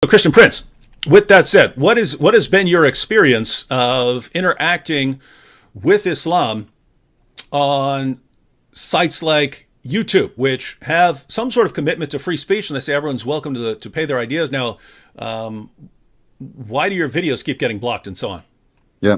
So, Christian Prince, with that said, what has been your experience of interacting with Islam on sites like YouTube, which have some sort of commitment to free speech, and they say everyone's welcome to pay their ideas? Now, why do your videos keep getting blocked and so on? Yeah.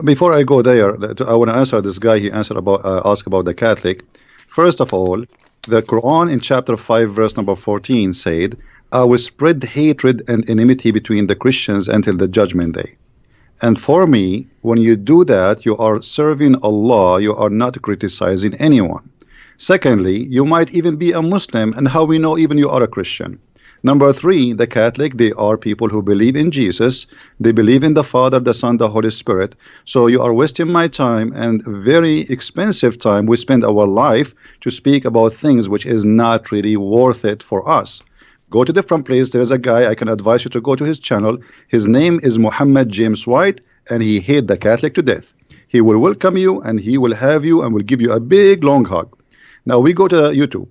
Before I go there, I want to answer this guy. He answered about asked about the Catholic. First of all, the Quran in chapter 5, verse number 14 said, "I will spread hatred and enmity between the Christians until the judgment day." And for me, when you do that, you are serving Allah. You are not criticizing anyone. Secondly, you might even be a Muslim, and how we know even you are a Christian. Number three, the Catholic, they are people who believe in Jesus. They believe in the Father, the Son, the Holy Spirit. So you are wasting my time and very expensive time. We spend our life to speak about things which is not really worth it for us. Go to different place. There's a guy, I can advise you to go to his channel. His name is Muhammad James White, and he hate the Catholic to death. He will welcome you, and he will have you, and will give you a big long hug. Now we go to YouTube.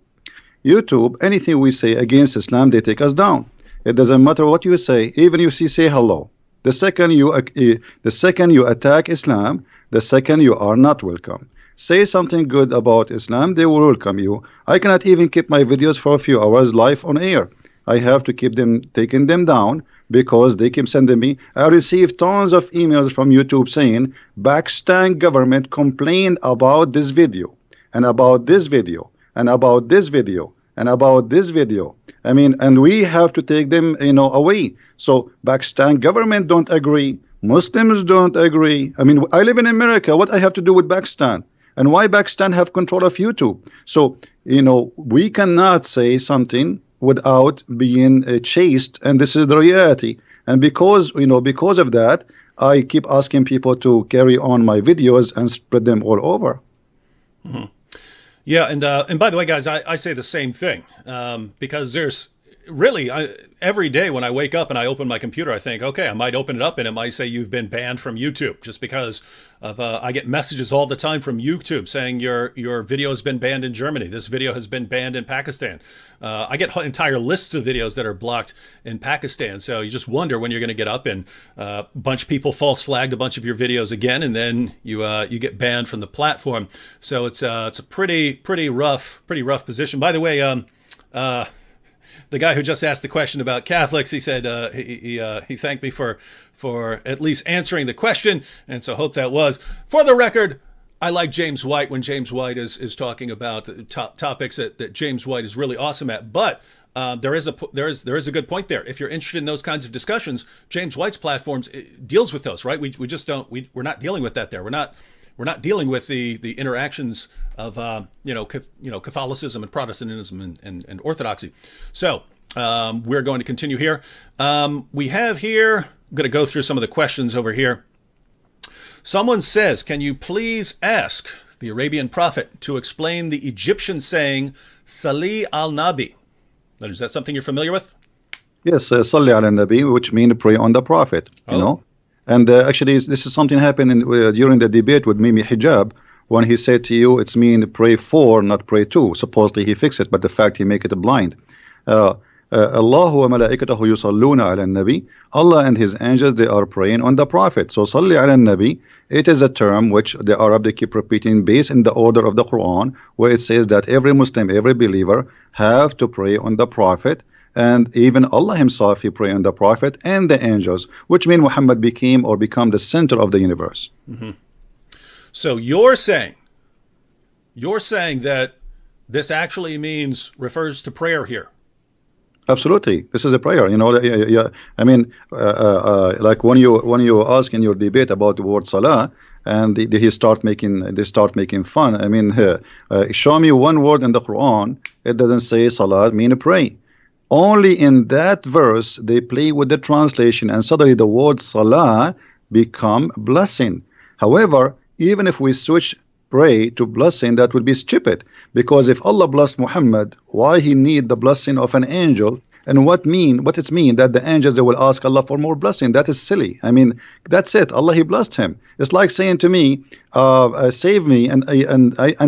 YouTube, anything we say against Islam, they take us down. It doesn't matter what you say, even you say hello. The second you attack Islam, the second you are not welcome. Say something good about Islam, they will welcome you. I cannot even keep my videos for a few hours live on air. I have to keep them, taking them down, because they keep sending me. I receive tons of emails from YouTube saying Pakistan government complained about this video, and about this video, and about this video, and about this video. I mean, and we have to take them, away. So Pakistan government don't agree. Muslims don't agree. I mean, I live in America. What I have to do with Pakistan? And why Pakistan have control of YouTube? So, we cannot say something without being chased, and this is the reality. And because of that, I keep asking people to carry on my videos and spread them all over. Mm-hmm. Yeah, and by the way, guys, I say the same thing, because there's really, every day when I wake up and I open my computer, I think, okay, I might open it up and it might say you've been banned from YouTube, just because of I get messages all the time from YouTube saying your video has been banned in Germany. This video has been banned in Pakistan. I get entire lists of videos that are blocked in Pakistan. So you just wonder when you're going to get up and a bunch of people false flagged a bunch of your videos again, and then you get banned from the platform. So it's a pretty rough position. By the way, the guy who just asked the question about Catholics, he said he thanked me for at least answering the question, and so hope that was. For the record, I like James White when James White is talking about the topics that James White is really awesome at. But there is a good point there. If you're interested in those kinds of discussions, James White's platforms deals with those, right? We just don't we're not dealing with that there. We're not dealing with the interactions of Catholicism and Protestantism and Orthodoxy. So we're going to continue here. We have here, I'm going to go through some of the questions over here. Someone says, can you please ask the Arabian prophet to explain the Egyptian saying Salli al-Nabi? Is that something you're familiar with? Yes, Salli al-Nabi, which means pray on the prophet, you know. And actually, this is something happened during the debate with Mimi Hijab, when he said to you, it's mean pray for, not pray to. Supposedly he fixed it, but the fact he make it blind. Allahu wa malaikatahu yusalluna ala nabi. Allah and his angels, they are praying on the prophet. So salli ala nabi, it is a term which the Arab, they keep repeating based in the order of the Quran, where it says that every Muslim, every believer have to pray on the prophet. And even Allah himself, he prayed on the prophet and the angels, which means Muhammad became the center of the universe. Mm-hmm. So you're saying that this actually refers to prayer here. Absolutely, this is a prayer. I mean, like when you ask in your debate about the word salah, and they start making fun. I mean, show me one word in the Quran. It doesn't say salah mean pray. Only in that verse they play with the translation, and suddenly the word salah become blessing. However, even if we switch pray to blessing, that would be stupid, because if Allah blessed Muhammad, why he need the blessing of an angel? And what it's mean that the angels, they will ask Allah for more blessing? That is silly. I mean, that's it. Allah, he blessed him. It's like saying to me, save me, and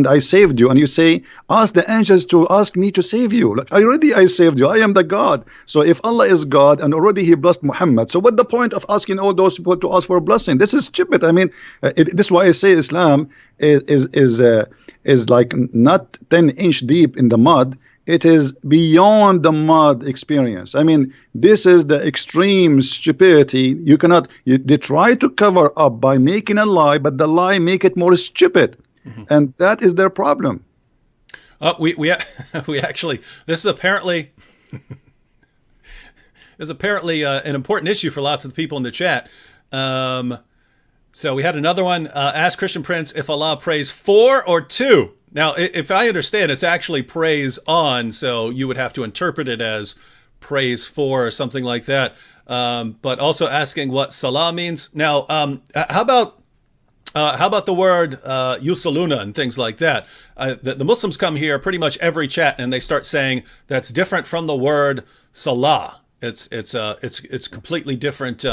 I saved you, and you say, ask the angels to ask me to save you. Like, I saved you. I am the God. So if Allah is God and already he blessed Muhammad, so what the point of asking all those people to ask for a blessing? This is stupid. I mean, this is why I say Islam is like not 10-inch deep in the mud. It is beyond the mud experience. I mean, this is the extreme stupidity. You cannot. They try to cover up by making a lie, but the lie make it more stupid, and that is their problem. We actually, this is apparently an important issue for lots of the people in the chat. So we had another one. Ask Christian Prince if Allah prays for or to. Now, if I understand, it's actually praise on, so you would have to interpret it as praise for or something like that. But also asking what salah means. Now, how about the word yusaluna and things like that? The Muslims come here pretty much every chat and they start saying that's different from the word salah. It's completely different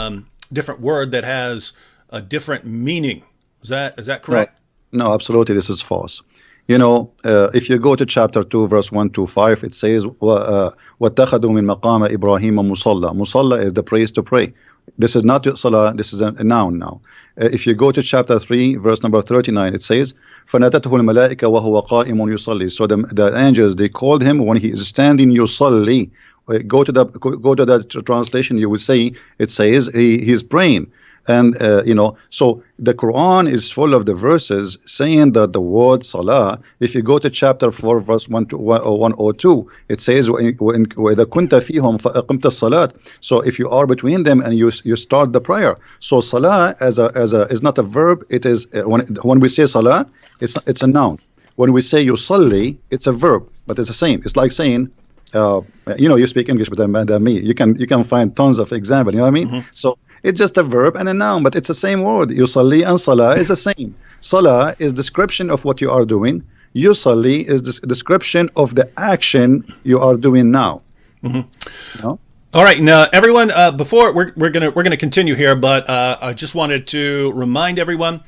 different word that has a different meaning. Is that correct? No, absolutely. This is false. You know, if you go to chapter 2, verse 1 to 5, it says, وَاتَّخَذُوا مِن مَقَامَ إِبْرَاهِيمَ مُصَلَّى. Musalla is the place to pray. This is not salah, this is a noun now. If you go to chapter 3, verse number 39, it says, فَنَتَتْهُ الْمَلَائِكَ وَهُوَ قَائِمٌ يُصَلِّي. So the angels, they called him when he is standing yusalli. Go to that translation, you will see, it says he is praying. And, so the Quran is full of the verses saying that the word salah, if you go to chapter 4, verse 102, it says, وَإِذَا كُنْتَ فِيهُمْ فَأَقِمْتَ الصَّلَاةِ. So if you are between them and you start the prayer. So salah is not a verb. It is, when we say salah, it's a noun. When we say yusalli, it's a verb, but it's the same. It's like saying, you speak English better than me. You can find tons of examples, you know what I mean? So it's just a verb and a noun, but it's the same word. Yusalli and salah is the same. Salah is description of what you are doing. Yusalli is the description of the action you are doing now. No? All right, now everyone. Before we're gonna continue here, but I just wanted to remind everyone,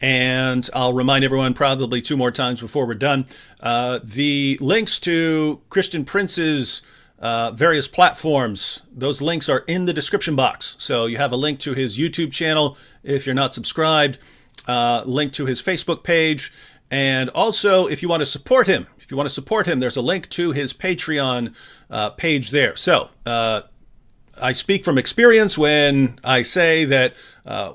and I'll remind everyone probably 2 more times before we're done. The links to Christian Prince's various platforms, those links are in the description box. So you have a link to his YouTube channel if you're not subscribed, link to his Facebook page, and also if you want to support him, there's a link to his Patreon page there. So I speak from experience when I say that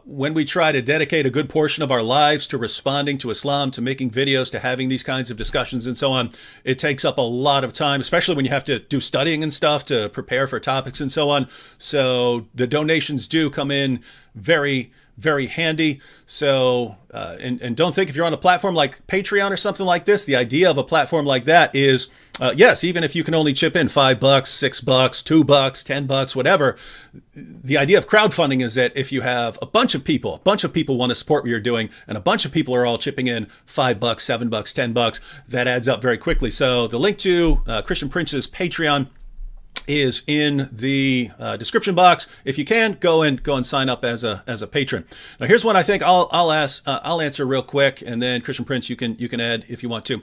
when we try to dedicate a good portion of our lives to responding to Islam, to making videos, to having these kinds of discussions and so on, it takes up a lot of time, especially when you have to do studying and stuff to prepare for topics and so on. So the donations do come in very, very handy. So, and don't think if you're on a platform like Patreon or something like this, the idea of a platform like that is, yes, even if you can only chip in $5, $6, $2, $10, whatever, the idea of crowdfunding is that if you have a bunch of people want to support what you're doing, and a bunch of people are all chipping in $5, $7, $10, that adds up very quickly. So the link to Christian Prince's Patreon is in the description box. If you can, go and sign up as a patron. Now, here's one I think I'll answer real quick, and then Christian Prince, you can add if you want to.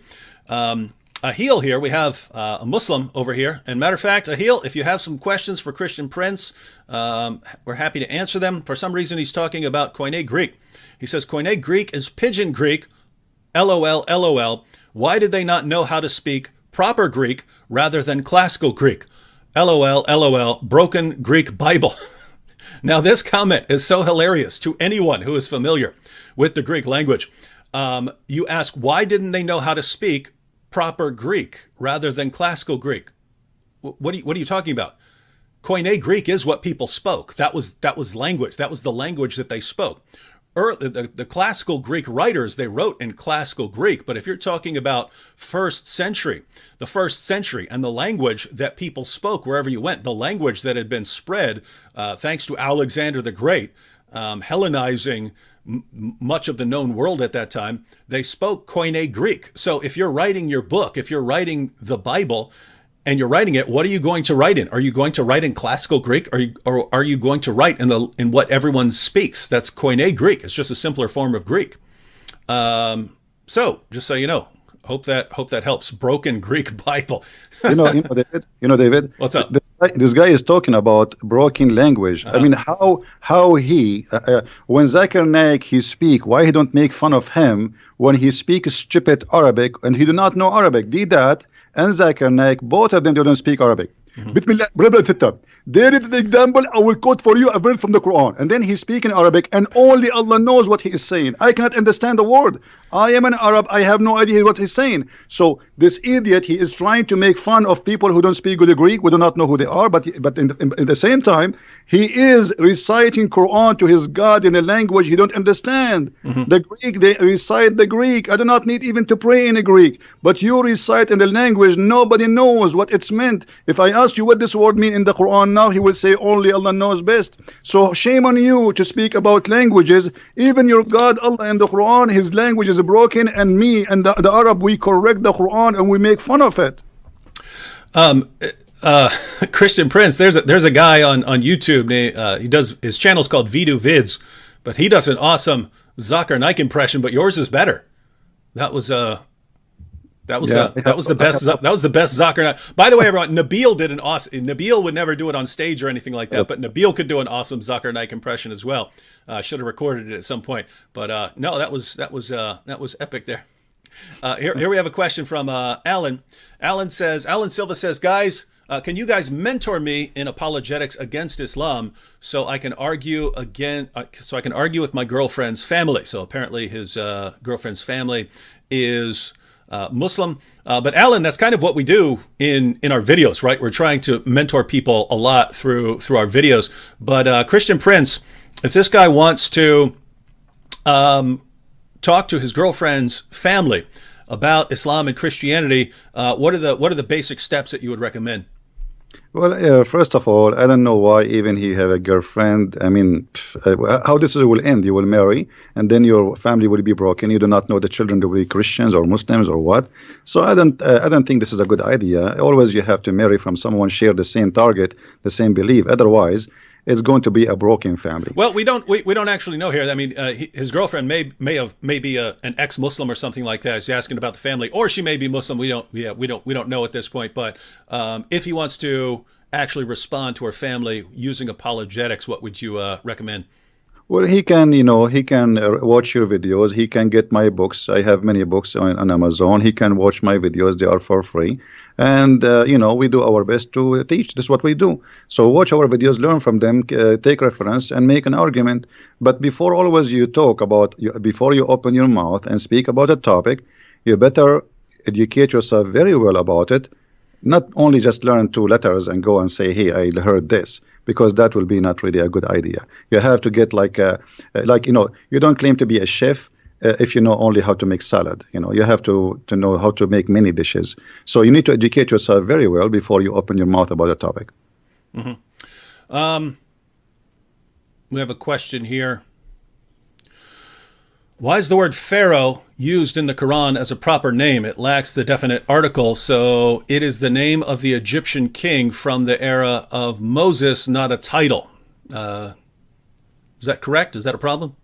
Ahil here, we have a Muslim over here, and matter of fact, Ahil, if you have some questions for Christian Prince, we're happy to answer them. For some reason, he's talking about Koine Greek. He says Koine Greek is Pidgin Greek. LOL, LOL. Why did they not know how to speak proper Greek rather than classical Greek? LOL, LOL, broken Greek Bible. Now, this comment is so hilarious to anyone who is familiar with the Greek language. You ask, why didn't they know how to speak proper Greek rather than classical Greek? What are you talking about? Koine Greek is what people spoke. That was language. That was the language that they spoke. The classical Greek writers, they wrote in classical Greek, but if you're talking about the first century and the language that people spoke wherever you went, the language that had been spread thanks to Alexander the Great, Hellenizing much of the known world at that time, they spoke Koine Greek. So if you're writing your book, if you're writing the Bible, and you're writing it, what are you going to write in? Are you going to write in classical Greek, or are you going to write in what everyone speaks? That's Koine Greek. It's just a simpler form of Greek. So just so you know, hope that helps. Broken Greek Bible. David. David. What's up? This guy is talking about broken language. I mean, how he when Zakir Naik he speak, why he don't make fun of him when he speaks stupid Arabic and he do not know Arabic? Did that and Zakir Naik, both of them don't speak Arabic. There is an example. I will quote for you a verse from the Quran, and then he speaks in Arabic, and only Allah knows what he is saying. I cannot understand the word. I am an Arab. I have no idea what he's saying. So this idiot, he is trying to make fun of people who don't speak good Greek. We do not know who they are, but in the same time, he is reciting Quran to his God in a language he don't understand. The Greek, they recite the Greek. I do not need even to pray in a Greek, but you recite in the language nobody knows what it's meant. If I ask you what this word mean in the Quran now, he will say only Allah knows best. So shame on you to speak about languages. Even your God Allah in the Quran, his language is broken, and me and the Arab, we correct the Quran and we make fun of it. Christian Prince, there's a guy on YouTube. He does, his channel's called Vidu Vids, but he does an awesome Zakir Naik impression. But yours is better. That was the best Zakir Naik. By the way, everyone, Nabil did an awesome. Nabil would never do it on stage or anything like that, but Nabil could do an awesome Zakir Naik impression as well. Should have recorded it at some point, but no, that was epic there. Here we have a question from Alan. Alan Silva says, guys, can you guys mentor me in apologetics against Islam so I can argue with my girlfriend's family? So apparently his girlfriend's family is Muslim. But Alan, that's kind of what we do in our videos, right? We're trying to mentor people a lot through our videos. But Christian Prince, if this guy wants to talk to his girlfriend's family about Islam and Christianity, what are the basic steps that you would recommend? Well, first of all, I don't know why even he have a girlfriend. I mean, how this will end? You will marry, and then your family will be broken. You do not know the children will be Christians or Muslims or what. So I don't think this is a good idea. Always you have to marry from someone share the same target, the same belief. Otherwise, it's going to be a broken family. Well, we don't actually know here. I mean, his girlfriend may be an ex-Muslim or something like that. He's asking about the family, or she may be Muslim. We don't know at this point. But if he wants to actually respond to her family using apologetics, what would you recommend? Well, he can watch your videos. He can get my books. I have many books on Amazon. He can watch my videos. They are for free. And, we do our best to teach. This is what we do. So watch our videos, learn from them, take reference, and make an argument. But before always you talk about, before you open your mouth and speak about a topic, you better educate yourself very well about it. Not only just learn 2 letters and go and say, hey, I heard this, because that will be not really a good idea. You have to get you don't claim to be a chef if you know only how to make salad. You have to know how to make many dishes. So you need to educate yourself very well before you open your mouth about a topic. Mm-hmm. We have a question here. Why is the word Pharaoh used in the Quran as a proper name? It lacks the definite article, so it is the name of the Egyptian king from the era of Moses, not a title. Is that correct? Is that a problem?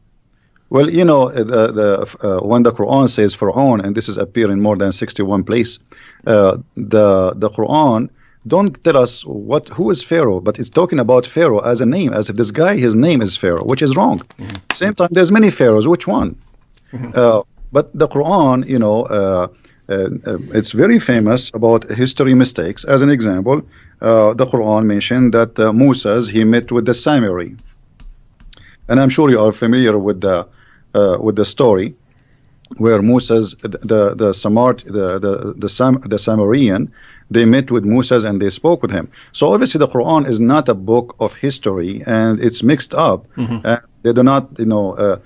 Well, when the Quran says Pharaoh, and this is appear in more than 61 places, the Quran don't tell us who is Pharaoh, but it's talking about Pharaoh as a name, as if this guy, his name is Pharaoh, which is wrong. Same time, there's many pharaohs. Which one? But the Quran, it's very famous about history mistakes. As an example, the Quran mentioned that Moses, he met with the Samiri, and I'm sure you are familiar with the story where Moses, the Samarian, they met with Moses and they spoke with him. So obviously the Quran is not a book of history, and it's mixed up. And they do not, Qarun,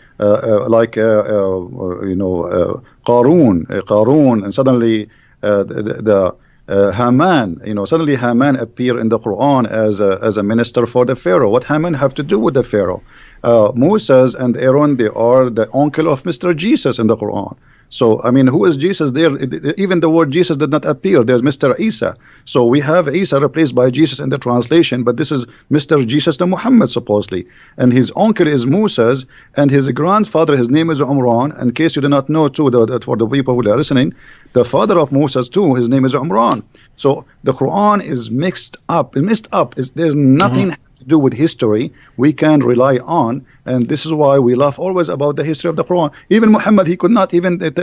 and suddenly the Haman, suddenly Haman appear in the Quran as a minister for the Pharaoh. What Haman have to do with the Pharaoh? Moses and Aaron, they are the uncle of Mr. Jesus in the Quran. So, I mean, who is Jesus there? Even the word Jesus did not appear. There's Mr. Isa. So we have Isa replaced by Jesus in the translation, but this is Mr. Jesus the Muhammad, supposedly. And his uncle is Moses, and his grandfather, his name is Umran. In case you do not know, too, for the people who are listening, the father of Moses, too, his name is Umran. So the Quran is mixed up. There's nothing to do with history we can rely on, and this is why we laugh always about the history of the Quran. Even Muhammad, he could not even David,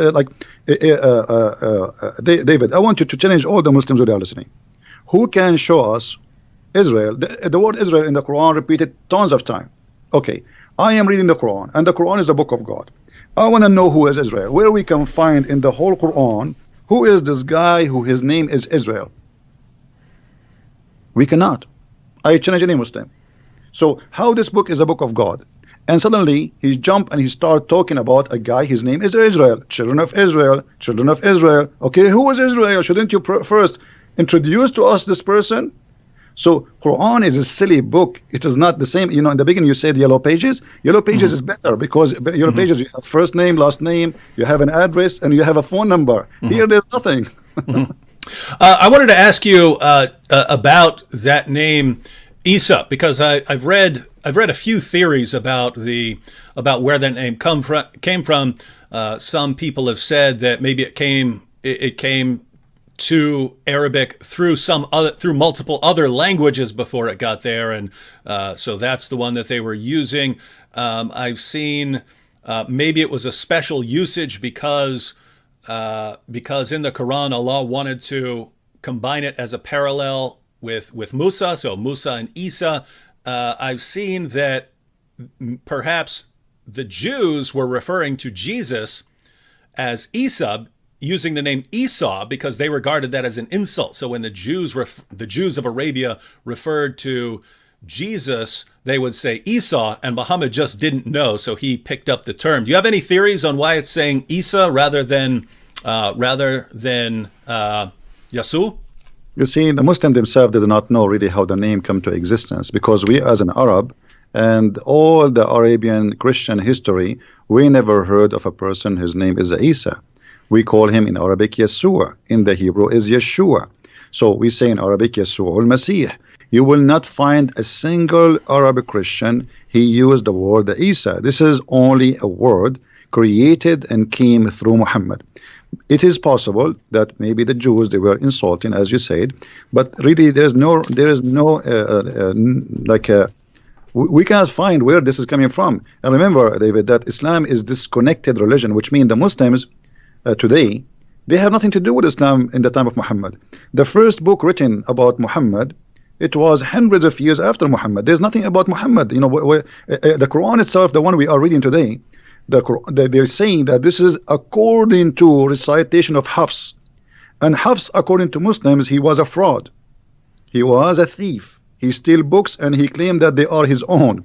I want you to challenge all the Muslims who are listening. Who can show us Israel? The word Israel in the Quran repeated tons of time. Okay, I am reading the Quran, and the Quran is the book of God. I want to know who is Israel, where we can find in the whole Quran who is this guy who his name is Israel. We cannot. I challenge any Muslim. So how this book is a book of God, and suddenly he jump and he start talking about a guy, his name is Israel, children of Israel, children of Israel. Okay, who is Israel? Shouldn't you first introduce to us this person? So Quran is a silly book. It is not the same. You know, in the beginning you said yellow pages. Yellow pages is better because yellow pages, you have first name, last name, you have an address, and you have a phone number. Here there's nothing. I wanted to ask you about that name Isa, because I've read a few theories about where that name came from. Some people have said that maybe it came to Arabic through multiple other languages before it got there, and so that's the one that they were using. I've seen maybe it was a special usage because in the Quran Allah wanted to combine it as a parallel with Musa, so Musa and Isa. I've seen that perhaps the Jews were referring to Jesus as Isa, using the name Esau because they regarded that as an insult. So when the Jews of Arabia referred to Jesus, they would say Esau, and Muhammad just didn't know, so he picked up the term. Do you have any theories on why it's saying Isa rather than Yasu? You see, the Muslims themselves did not know really how the name came to existence, because we as an Arab and all the Arabian Christian history, we never heard of a person whose name is Isa. We call him in Arabic Yeshua. In the Hebrew is Yeshua. So we say in Arabic Yeshua al-Masih. You will not find a single Arabic Christian he used the word Isa. This is only a word created and came through Muhammad. It is possible that maybe the Jews, they were insulting, as you said, but really there is no we cannot find where this is coming from. And remember, David, that Islam is disconnected religion, which means the Muslims today, they have nothing to do with Islam in the time of Muhammad. The first book written about Muhammad, it was hundreds of years after Muhammad. There's nothing about Muhammad. You know, the Quran itself, the one we are reading today, they're saying that this is according to recitation of Hafs. And Hafs, according to Muslims, he was a fraud. He was a thief. He stole books and he claimed that they are his own.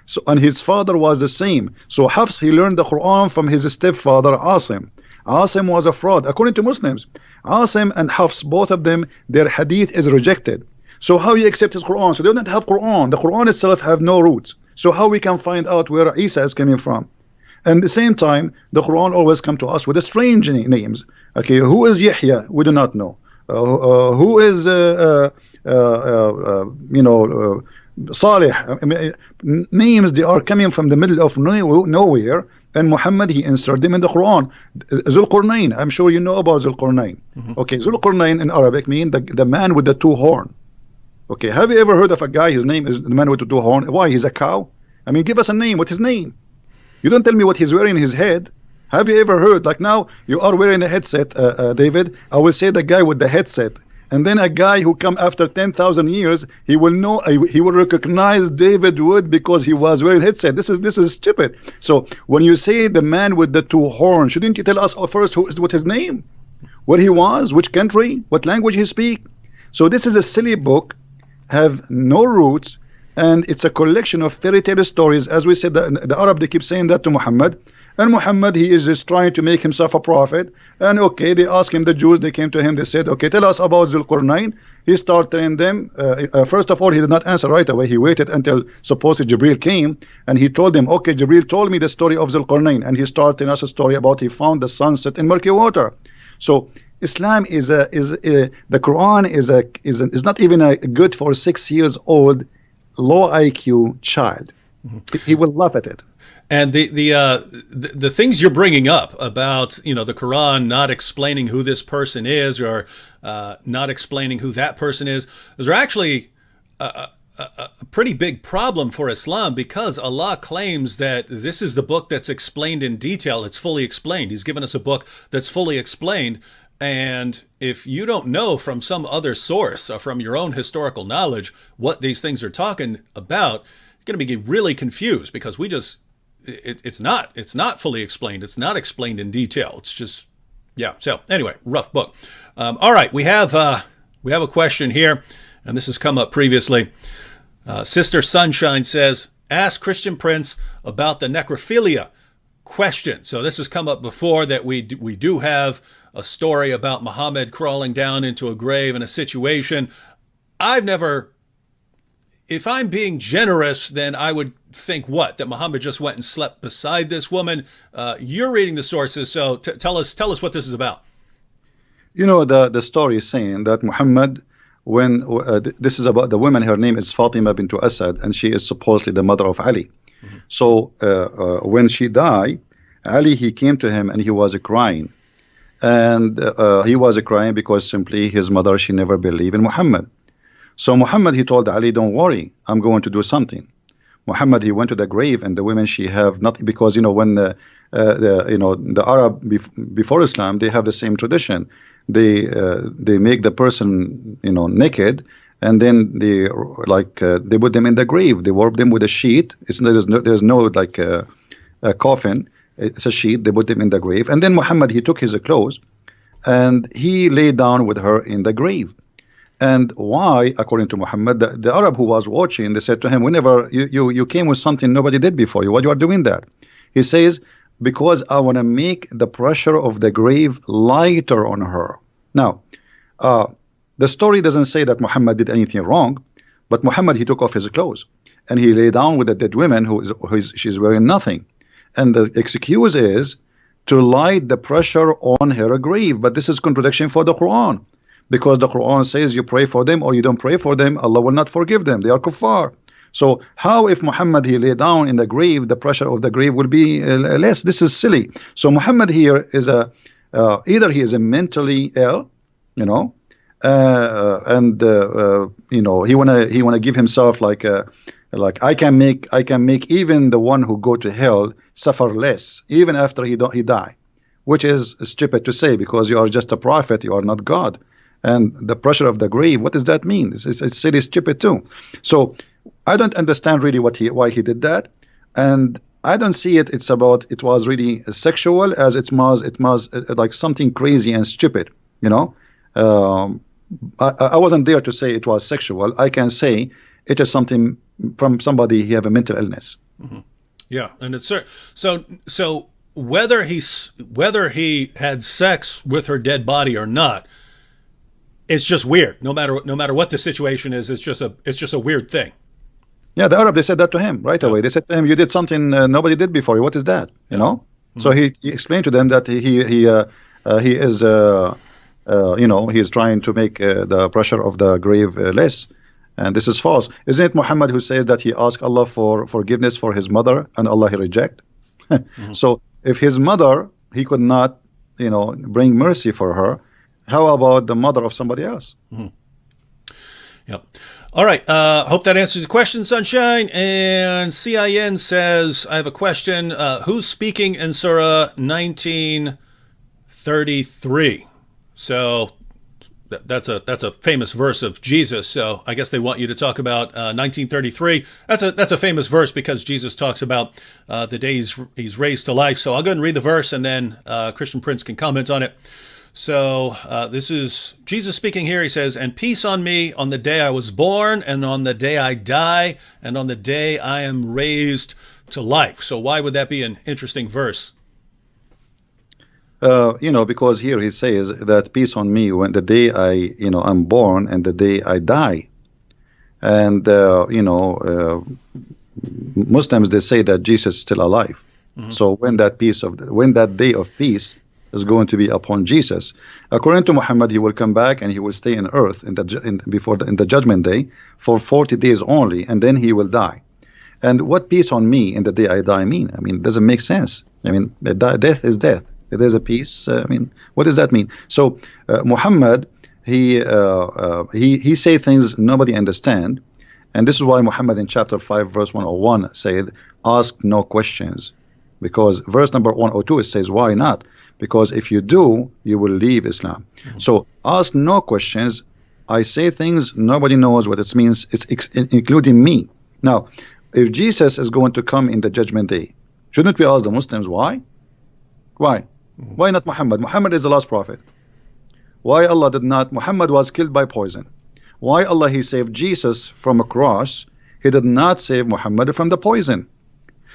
So, and his father was the same. So Hafs, he learned the Quran from his stepfather Asim. Asim was a fraud, according to Muslims. Asim and Hafs, both of them, their hadith is rejected. So how you accept his Quran? So they don't have Quran. The Quran itself have no roots. So how we can find out where Isa is coming from? And at the same time, the Quran always come to us with strange names. Okay, who is Yahya? We do not know. Who is Salih? Names, they are coming from the middle of nowhere, and Muhammad, he inserted them in the Quran. Zulqarnain, I'm sure you know about Zulqarnain. Okay, Zulqarnain in Arabic means the man with the two horn. Okay, have you ever heard of a guy, his name is the man with the two horn? Why, he's a cow? I mean, give us a name. What's his name? You don't tell me what he's wearing in his head. Have you ever heard, like now you are wearing a headset, David, I will say the guy with the headset, and then a guy who come after 10,000 years, he will know, he will recognize David Wood because he was wearing headset. This is stupid. So when you say the man with the two horns, shouldn't you tell us first what his name, what he was, which country, what language he speak? So this is a silly book, have no roots, and it's a collection of fairy tale stories. As we said, the Arab, they keep saying that to Muhammad, And Muhammad, he is just trying to make himself a prophet. And okay, they asked him, the Jews, they came to him, they said, okay, tell us about Zulqarnain. He started telling them, first of all, he did not answer right away. He waited until supposedly Jibril came, and he told them, okay, Jibril told me the story of Zulqarnain, and he started telling us a story about he found the sunset in murky water. So Islam the Quran is not even a good for 6 years old low IQ child. He will laugh at it. And the things you're bringing up about, the Quran not explaining who this person is, or not explaining who that person is, those are actually a pretty big problem for Islam, because Allah claims that this is the book that's explained in detail. It's fully explained. He's given us a book that's fully explained. And if you don't know from some other source or from your own historical knowledge what these things are talking about, you're going to be really confused, because it's not fully explained. It's not explained in detail. It's just, yeah. So anyway, rough book. All right, we have a question here, and this has come up previously. Sister Sunshine says, ask Christian Prince about the necrophilia question. So this has come up before, that we do have a story about Muhammad crawling down into a grave in a situation. If I'm being generous, then I would think that Muhammad just went and slept beside this woman. You're reading the sources, so tell us what this is about. The story is saying that Muhammad, when this is about the woman, her name is Fatima bint Asad, and she is supposedly the mother of Ali. Mm-hmm. So when she died, Ali, he came to him and he was crying. And he was crying because simply his mother, she never believed in Muhammad. So Muhammad, he told Ali, don't worry, I'm going to do something. Muhammad, he went to the grave, and the women, she have nothing, because when the Arab before Islam, they have the same tradition. They make the person naked, and then they put them in the grave. They warp them with a sheet. There's no like a coffin. It's a sheet. They put them in the grave, and then Muhammad, he took his clothes, and he lay down with her in the grave. And why, according to Muhammad, the Arab who was watching, they said to him, whenever you came with something nobody did before you, why you are doing that? He says, because I want to make the pressure of the grave lighter on her. Now, the story doesn't say that Muhammad did anything wrong, but Muhammad, he took off his clothes, and he lay down with a dead woman she's wearing nothing. And the excuse is to light the pressure on her grave. But this is contradiction for the Quran. Because the Quran says you pray for them or you don't pray for them, Allah will not forgive them. They are kuffar. So how, if Muhammad, he lay down in the grave, the pressure of the grave will be less? This is silly. So Muhammad here is either he is a mentally ill, and he wanna give himself like I can make even the one who go to hell suffer less even after he die, which is stupid to say, because you are just a prophet, you are not God. And the pressure of the grave, what does that mean? It's silly, stupid too. So I don't understand really why he did that, and I don't see it. It was really sexual, as it was like something crazy and stupid. I wasn't there to say it was sexual. I can say it is something from somebody who have a mental illness. Mm-hmm. Yeah, and it's so whether he had sex with her dead body or not, it's just weird. No matter what the situation is, it's just a weird thing. Yeah, the Arab, they said that to him right away. They said to him, "You did something nobody did before you. What is that?" Mm-hmm. So he explained to them that he is he is trying to make the pressure of the grave less, and this is false. Isn't it Muhammad who says that he asked Allah for forgiveness for his mother, and Allah he reject? Mm-hmm. So if his mother, he could not bring mercy for her, how about the mother of somebody else? Mm-hmm. Yep. All right. Hope that answers the question, Sunshine. And CIN says, I have a question. Who's speaking in Surah 1933? So that's a famous verse of Jesus. So I guess they want you to talk about 1933. That's a famous verse because Jesus talks about the day he's raised to life. So I'll go ahead and read the verse, and then Christian Prince can comment on it. So this is Jesus speaking here. He says, "And peace on me on the day I was born, and on the day I die, and on the day I am raised to life." So why would that be an interesting verse? Because here he says that peace on me when the day I'm born and the day I die. And, Muslims, they say that Jesus is still alive. So when that day of peace is going to be upon Jesus, according to Muhammad, he will come back and he will stay in earth in the judgment day for 40 days only, and then he will die. And what peace on me in the day I die mean? I mean, it doesn't make sense. I mean, death is death. If there's a peace, what does that mean? So Muhammad, he say things nobody understand, and this is why Muhammad in chapter 5 verse 101 said, "Ask no questions," because verse number 102 it says, "Why not?" Because if you do, you will leave Islam. So ask no questions. I say things nobody knows what it means. It's including me. Now, if Jesus is going to come in the judgment day, shouldn't we ask the Muslims why? Why? Why not Muhammad? Muhammad is the last prophet. Why Allah did not? Muhammad was killed by poison. Why Allah he saved Jesus from a cross? He did not save Muhammad from the poison.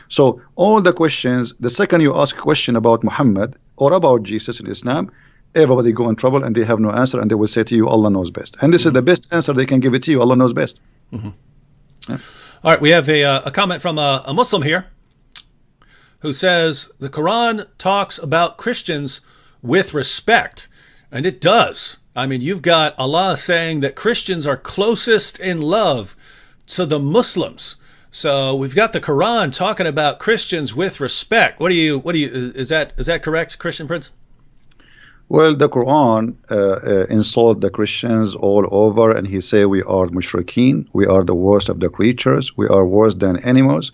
So all the questions, the second you ask a question about Muhammad or about Jesus in Islam, everybody go in trouble and they have no answer, and they will say to you, Allah knows best. And this is the best answer they can give it to you. Allah knows best. Yeah. All right, we have a comment from a Muslim here who says the Quran talks about Christians with respect, and it does. I mean, you've got Allah saying that Christians are closest in love to the Muslims. So we've got the Quran talking about Christians with respect. Is that correct, Christian Prince? Well, the Quran insult the Christians all over, and he say we are mushrikeen, we are the worst of the creatures, we are worse than animals.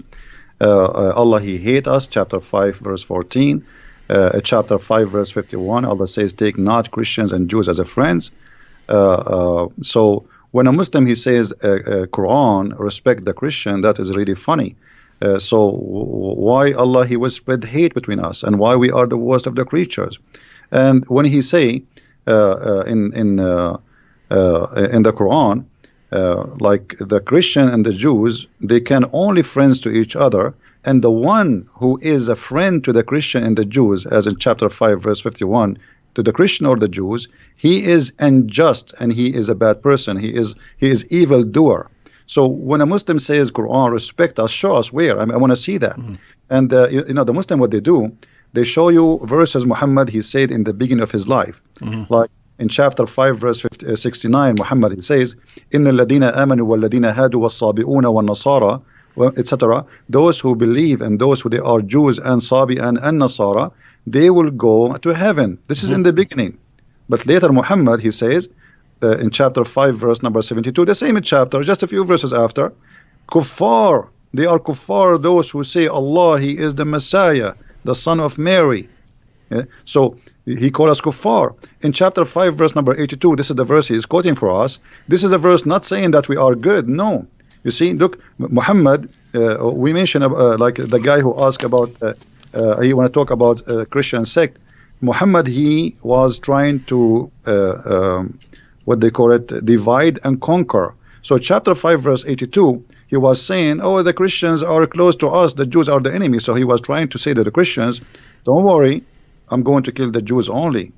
Allah he hate us, chapter 5 verse 14. Chapter 5 verse 51, Allah says, take not Christians and Jews as a friends. So when a Muslim he says Quran respect the Christian, that is really funny. So why Allah he will spread hate between us, and why we are the worst of the creatures? And when he say in the Quran, like the Christian and the Jews, they can only friends to each other, and the one who is a friend to the Christian and the Jews, as in chapter 5 verse 51, to the Christian or the Jews, he is unjust and he is a bad person. He is evil doer. So when a Muslim says Quran respect us, show us where. I want to see that. And the Muslim, what they do, they show you verses Muhammad he said in the beginning of his life, like in chapter 5 verse 69, Muhammad he says, "Inna alladhina amanu walladhina hadu was-sabi'una wan-nasara," etc. Those who believe and those who they are Jews and Sabi and Nasara, they will go to heaven. This is in the beginning. But later Muhammad he says in chapter 5 verse number 72, the same chapter, just a few verses after, kuffar, they are kuffar, those who say Allah he is the Messiah, the son of Mary. So he called us kuffar. In chapter 5 verse number 82, this is the verse he is quoting for us. This is a verse not saying that we are good. No, you see, look, Muhammad, we mentioned like the guy who asked about he want to talk about Christian sect. Muhammad he was trying to what they call it, divide and conquer. So chapter 5 verse 82, he was saying, oh, the Christians are close to us, the Jews are the enemy. So he was trying to say to the Christians, don't worry, I'm going to kill the Jews only.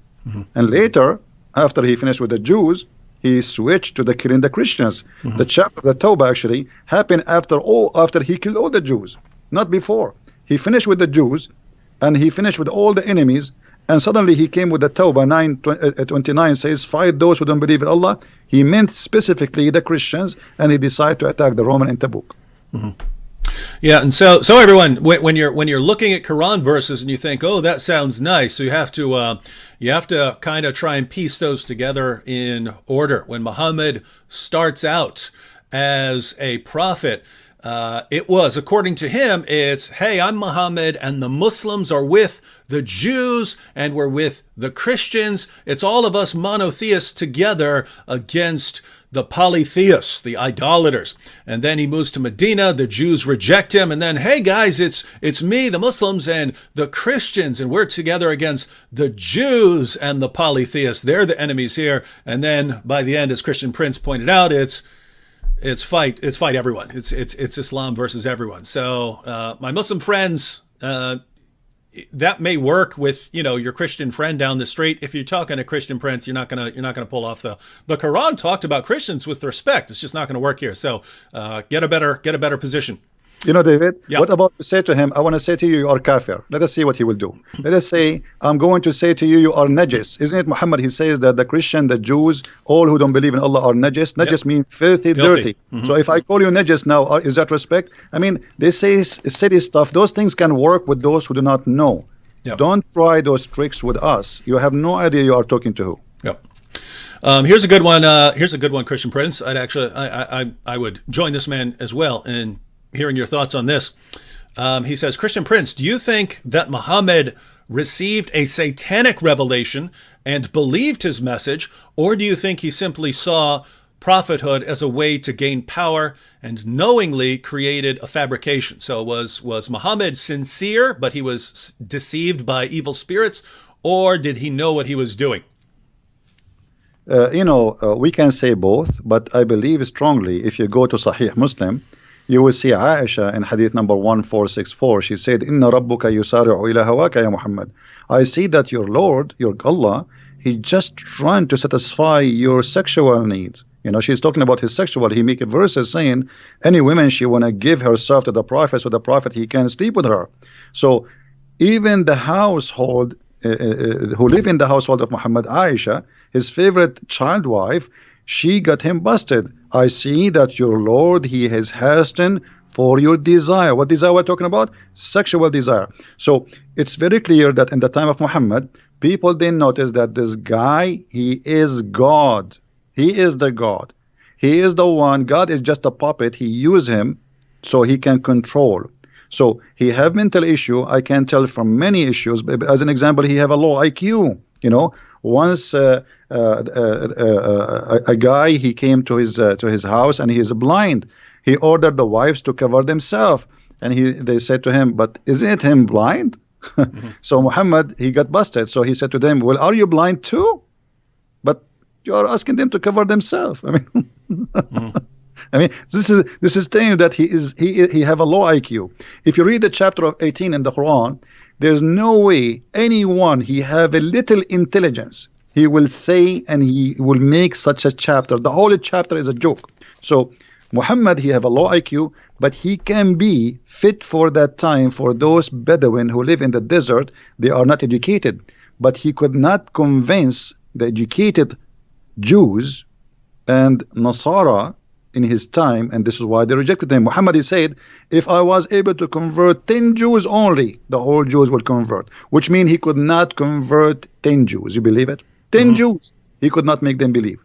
And later, after he finished with the Jews, he switched to the killing the Christians. The chapter of the Tawbah actually happened after he killed all the Jews, not before. He finished with the Jews and he finished with all the enemies, and suddenly he came with the Tawbah 9:29 says, fight those who don't believe in Allah. He meant specifically the Christians, and he decided to attack the Roman in Tabuk. Yeah, and so everyone, when you're looking at Quran verses and you think, oh, that sounds nice, so you have to kind of try and piece those together in order. When Muhammad starts out as a prophet, it was, according to him, it's, hey, I'm Muhammad and the Muslims are with the Jews and we're with the Christians. It's all of us monotheists together against the polytheists, the idolaters. And then he moves to Medina, the Jews reject him, and then, hey guys, it's me, the Muslims, and the Christians, and we're together against the Jews and the polytheists. They're the enemies here. And then by the end, as Christian Prince pointed out, it's fight everyone. It's Islam versus everyone. So my Muslim friends, that may work with, you know, your Christian friend down the street. If you're talking to Christian Prince, you're not gonna pull off the Quran talked about Christians with respect. It's just not going to work here. So get a better position. You know, David, Yeah. what about to say to him, I want to say to you, you are kafir. Let us see what he will do. Let us say, I'm going to say to you, you are najis. Isn't it Muhammad? He says that the Christian, the Jews, all who don't believe in Allah are najis. Najis means filthy, dirty. So if I call you najis now, is that respect? I mean, they say silly stuff. Those things can work with those who do not know. Yep. Don't try those tricks with us. You have no idea you are talking to who. Yep. Here's a good one. Here's a good one, Christian Prince. I would join this man as well in hearing your thoughts on this. He says, Christian Prince, do you think that Muhammad received a satanic revelation and believed his message, or do you think he simply saw prophethood as a way to gain power and knowingly created a fabrication? So was Muhammad sincere, but he was deceived by evil spirits, or did he know what he was doing? We can say both, but I believe strongly if you go to Sahih Muslim, you will see Aisha in hadith number 1464. She said, Inna rabbuka yusari'u ila hawaka ya Muhammad. I see that your Lord, your Allah, he just trying to satisfy your sexual needs. You know, she's talking about his sexual. He make verses saying any woman she want to give herself to the prophet, so the prophet he can sleep with her. So even the household who live in the household of Muhammad, Aisha, his favorite child wife, she got him busted. I see that your Lord, he has hastened for your desire. What desire we're talking about? Sexual desire. So it's very clear that in the time of Muhammad, people didn't notice that this guy, he is God. He is the God. He is the one. God is just a puppet. He use him so he can control. So he have mental issue. I can tell from many issues. As an example, he have a low IQ. You know, once a guy, he came to his house and he is blind. He ordered the wives to cover themselves, and they said to him, but isn't him blind? So Muhammad, he got busted. So he said to them, well, are you blind too? But you are asking them to cover themselves. I mean, I mean, this is saying that he have a low IQ. If you read the chapter of 18 in the Quran, there's no way anyone he have a little intelligence he will say and he will make such a chapter. The whole chapter is a joke. So Muhammad, he have a low IQ, but he can be fit for that time for those Bedouin who live in the desert. They are not educated, but he could not convince the educated Jews and Nasara in his time, and this is why they rejected him. Muhammad, he said, if I was able to convert 10 Jews only, the whole Jews will convert, which means he could not convert 10 Jews. You believe it? 10 Jews, he could not make them believe.